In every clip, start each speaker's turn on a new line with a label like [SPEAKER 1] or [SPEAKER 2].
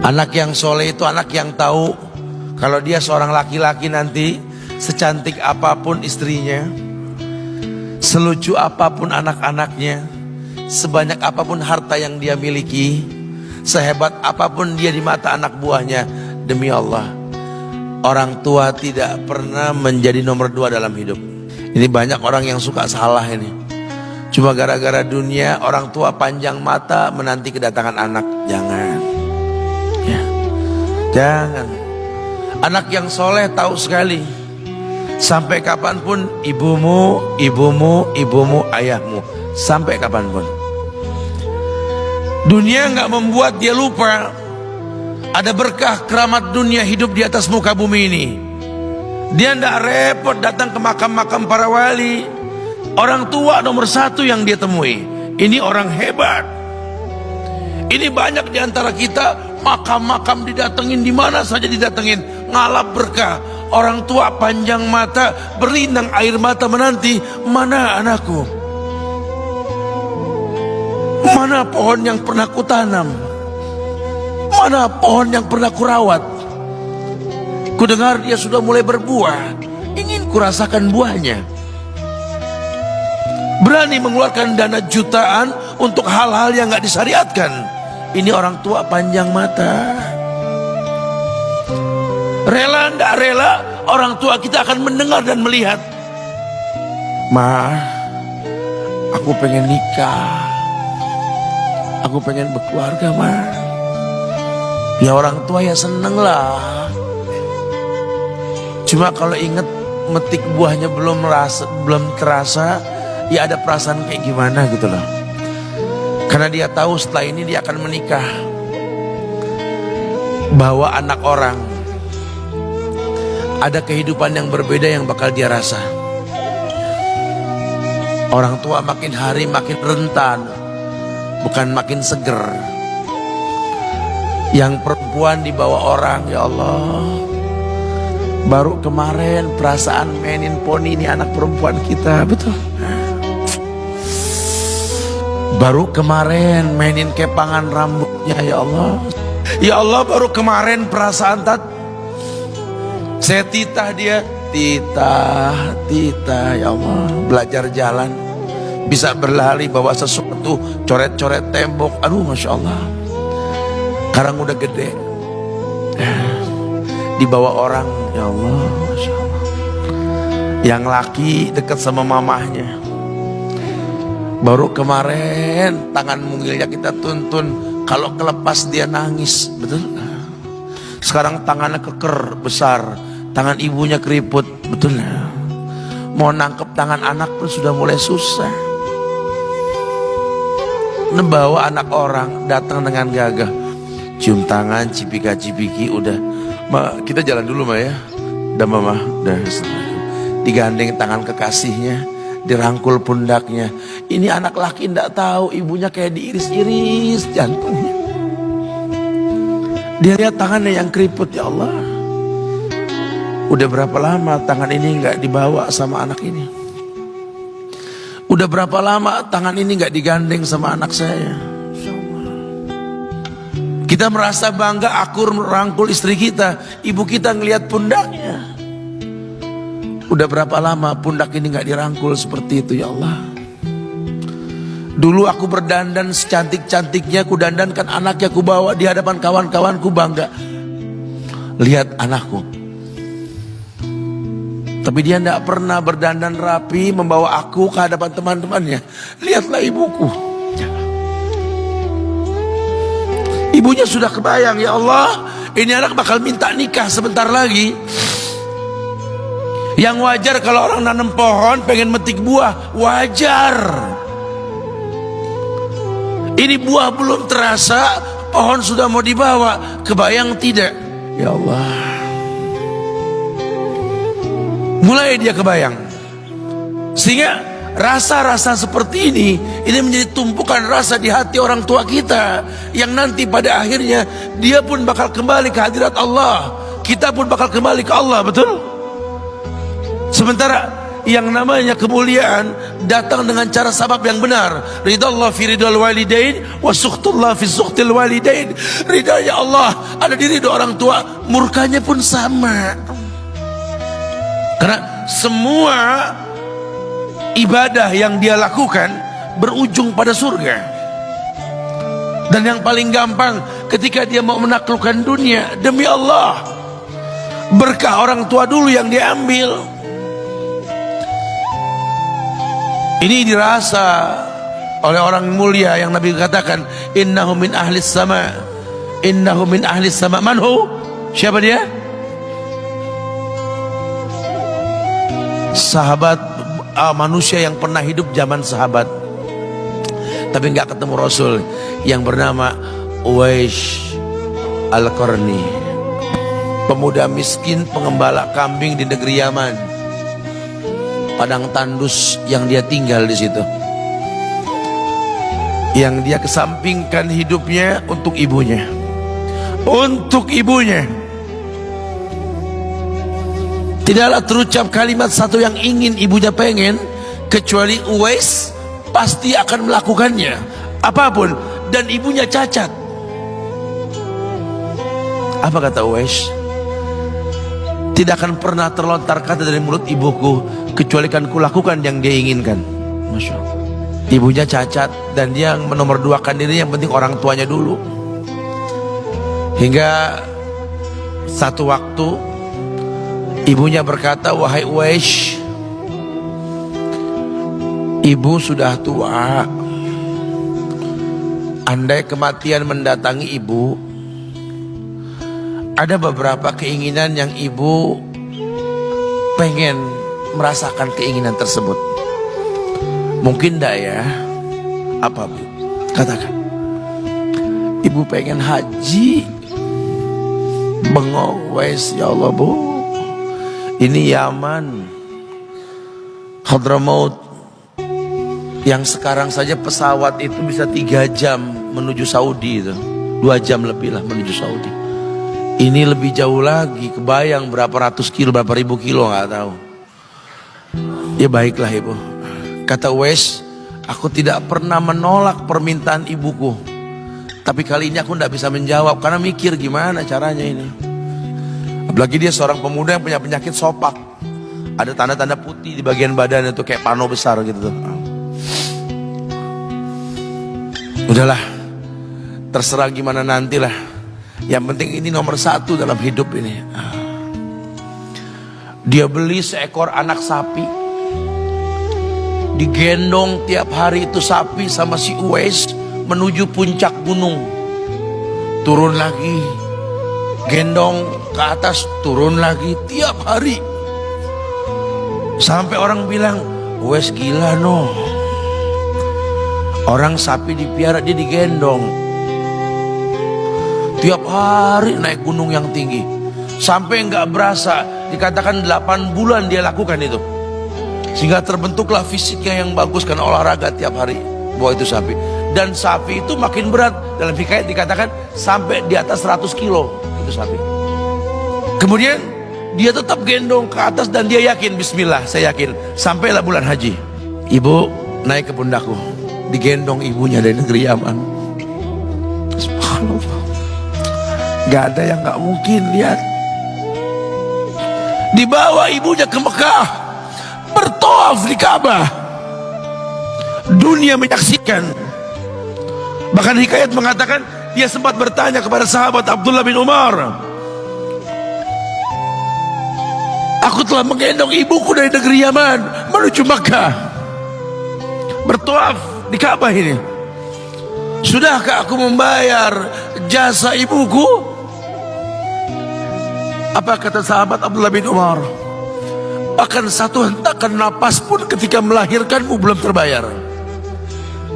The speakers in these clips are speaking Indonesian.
[SPEAKER 1] Anak yang soleh itu anak yang tahu kalau dia seorang laki-laki nanti, secantik apapun istrinya, selucu apapun anak-anaknya, sebanyak apapun harta yang dia miliki, sehebat apapun dia di mata anak buahnya, demi Allah, orang tua tidak pernah menjadi nomor 2 dalam hidup. Ini banyak orang yang suka salah ini. Cuma gara-gara dunia, orang tua panjang mata menanti kedatangan anak. Jangan ya. Jangan. Anak yang soleh tahu sekali, sampai kapanpun ibumu, ayahmu. Sampai kapanpun. Dunia nggak membuat dia lupa ada berkah keramat dunia hidup di atas muka bumi ini. Dia nggak repot datang ke makam-makam para wali. Orang tua nomor 1 yang dia temui. Ini orang hebat. Ini banyak di antara kita, makam-makam didatengin, di mana saja didatengin, ngalap berkah. Orang tua panjang mata, berlinang air mata menanti, mana anakku? Mana pohon yang pernah kutanam? Mana pohon yang pernah kurawat? Kudengar dia sudah mulai berbuah, ingin kurasakan buahnya. Berani mengeluarkan dana jutaan untuk hal-hal yang gak disyariatkan. Ini orang tua panjang mata. Rela gak rela, orang tua kita akan mendengar dan melihat. Ma, aku pengen nikah, aku pengen berkeluarga, Ma. Ya orang tua ya seneng lah. Cuma kalau inget metik buahnya belum terasa, ya ada perasaan kayak gimana gitu loh. Karena dia tahu setelah ini dia akan menikah. Bahwa anak orang ada kehidupan yang berbeda yang bakal dia rasa. Orang tua makin hari makin rentan, bukan makin seger. Yang perempuan dibawa orang, ya Allah. Baru kemarin perasaan mainin poni ini anak perempuan kita, betul. Baru kemarin mainin kepangan rambutnya, ya Allah. Ya Allah, baru kemarin perasaan saya titah dia, titah, ya Allah. Belajar jalan, bisa berlari bawa sesuatu, coret-coret tembok, aduh Masya Allah. Sekarang udah gede, dibawa orang, ya Allah, Masya Allah. Yang laki dekat sama mamahnya. Baru kemarin tangan mungilnya kita tuntun, kalau kelepas dia nangis, betul. Sekarang tangannya keker besar, tangan ibunya keriput, betul. Mau nangkep tangan anak pun sudah mulai susah. Membawa anak orang datang dengan gagah, cium tangan, cipika-cipiki, udah. Ma, kita jalan dulu Ma ya. Udah Mama, udah. Digandeng tangan kekasihnya, dirangkul pundaknya. Ini anak laki ndak tahu ibunya kayak diiris-iris jantungnya. Dia lihat tangannya yang keriput, ya Allah. Udah berapa lama tangan ini nggak dibawa sama anak ini? Udah berapa lama tangan ini nggak digandeng sama anak saya? Kita merasa bangga akur merangkul istri kita, ibu kita ngelihat pundaknya. Udah berapa lama pundak ini gak dirangkul seperti itu, ya Allah. Dulu aku berdandan secantik-cantiknya, ku dandankan anaknya, ku bawa di hadapan kawan-kawanku bangga. Lihat anakku. Tapi dia gak pernah berdandan rapi membawa aku ke hadapan teman-temannya. Lihatlah ibuku. Ibunya sudah kebayang, ya Allah, ini anak bakal minta nikah sebentar lagi. Yang wajar kalau orang nanam pohon pengen metik buah, wajar. Ini buah belum terasa, pohon sudah mau dibawa, kebayang tidak? Ya Allah. Mulai dia kebayang. Sehingga rasa-rasa seperti ini menjadi tumpukan rasa di hati orang tua kita, yang nanti pada akhirnya dia pun bakal kembali ke hadirat Allah, kita pun bakal kembali ke Allah, betul? Sementara yang namanya kemuliaan datang dengan cara sabab yang benar. Ridallah fi ridal walidain wa sukhtullah fi sukhtil walidain. Ridanya Allah ada di ridho orang tua, murkanya pun sama. Karena semua ibadah yang dia lakukan berujung pada surga. Dan yang paling gampang ketika dia mau menaklukkan dunia, demi Allah, berkah orang tua dulu yang dia ambil. Ini dirasa oleh orang mulia yang Nabi katakan, innahu min ahlis sama, innahu min ahlis sama. Manhu? Siapa dia? Sahabat, manusia yang pernah hidup zaman sahabat tapi nggak ketemu Rasul, yang bernama Uwais Al-Qarni, pemuda miskin pengembala kambing di negeri Yaman. Padang tandus yang dia tinggal di situ, yang dia kesampingkan hidupnya untuk ibunya, untuk ibunya. Tidaklah terucap kalimat satu yang ingin ibunya pengen, kecuali Uwais pasti akan melakukannya apapun, dan ibunya cacat. Apa kata Uwais? Tidak akan pernah terlontar kata dari mulut ibuku kecuali kan kulakukan yang dia inginkan. Masya Allah. Ibunya cacat dan dia menomorduakan diri, yang penting orang tuanya dulu. Hingga satu waktu ibunya berkata, wahai Uwais, ibu sudah tua. Andai kematian mendatangi ibu, ada beberapa keinginan yang ibu pengen merasakan keinginan tersebut. Mungkin enggak ya? Apa bu? Katakan. Ibu pengen haji. Bengong, Wais, ya Allah bu, ini Yaman, Hadramaut, yang sekarang saja pesawat itu bisa 3 jam menuju Saudi itu, 2 jam lebih lah menuju Saudi. Ini lebih jauh lagi, kebayang berapa ratus kilo, berapa ribu kilo nggak tahu. Ya baiklah ibu, kata Uwais, aku tidak pernah menolak permintaan ibuku, tapi kali ini aku tidak bisa menjawab karena mikir gimana caranya ini. Apalagi dia seorang pemuda yang punya penyakit sopak, ada tanda-tanda putih di bagian badan itu kayak pano besar gitu tuh. Udahlah, terserah gimana nantilah. Yang penting ini nomor 1 dalam hidup ini. Dia beli seekor anak sapi, digendong tiap hari itu sapi sama si Uwais menuju puncak gunung. Turun lagi, gendong ke atas, turun lagi tiap hari. Sampai orang bilang, Uwais gila no. Orang sapi dipiara, dia digendong tiap hari naik gunung yang tinggi. Sampai nggak berasa, dikatakan 8 bulan dia lakukan itu. Sehingga terbentuklah fisiknya yang bagus karena olahraga tiap hari bawa itu sapi. Dan sapi itu makin berat, dalam hikayat dikatakan sampai di atas 100 kilo itu sapi. Kemudian dia tetap gendong ke atas dan dia yakin, bismillah saya yakin. Sampailah bulan haji, ibu naik ke pundakku, digendong ibunya dari negeri Yaman. Subhanallah, gak ada yang gak mungkin. Lihat, dibawa ibunya ke Mekah, bertawaf di Ka'bah, dunia menyaksikan. Bahkan hikayat mengatakan dia sempat bertanya kepada sahabat Abdullah bin Umar, aku telah menggendong ibuku dari negeri Yaman menuju Mekah, bertawaf di Ka'bah ini. Sudahkah aku membayar jasa ibuku? Apa kata sahabat Abdullah bin Umar? Bahkan satu hentakan napas pun ketika melahirkanmu belum terbayar.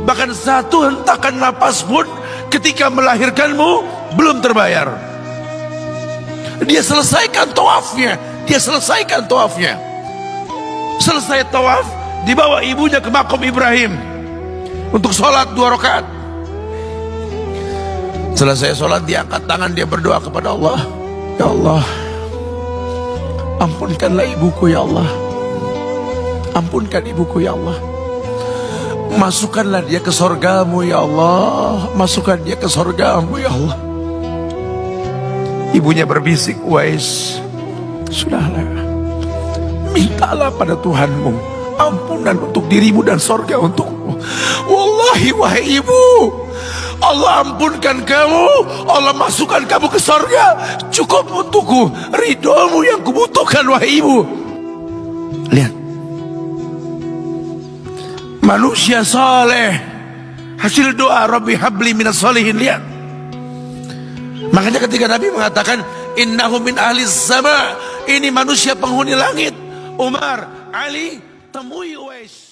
[SPEAKER 1] Bahkan satu hentakan napas pun ketika melahirkanmu belum terbayar. Dia selesaikan tawafnya, dia selesaikan tawafnya. Selesai tawaf, dibawa ibunya ke makom Ibrahim untuk sholat 2 rakaat. Selesai sholat, dia angkat tangan, dia berdoa kepada Allah, ya Allah, ampunkanlah ibuku ya Allah. Ampunkan ibuku ya Allah. Masukkanlah dia ke sorgamu ya Allah. Masukkan dia ke sorgamu ya Allah. Ibunya berbisik, Uwais, sudahlah, mintalah pada Tuhanmu ampunan untuk dirimu dan sorga untukmu. Wallahi wahai ibu, Allah ampunkan kamu, Allah masukkan kamu ke sorga, cukup untukku, ridhomu yang kubutuhkan wahai ibu. Lihat, manusia saleh, hasil doa Rabbi habli minas solihin. Lihat, makanya ketika Nabi mengatakan innahu min ahli sama, ini manusia penghuni langit, Umar, Ali, temui Uwais.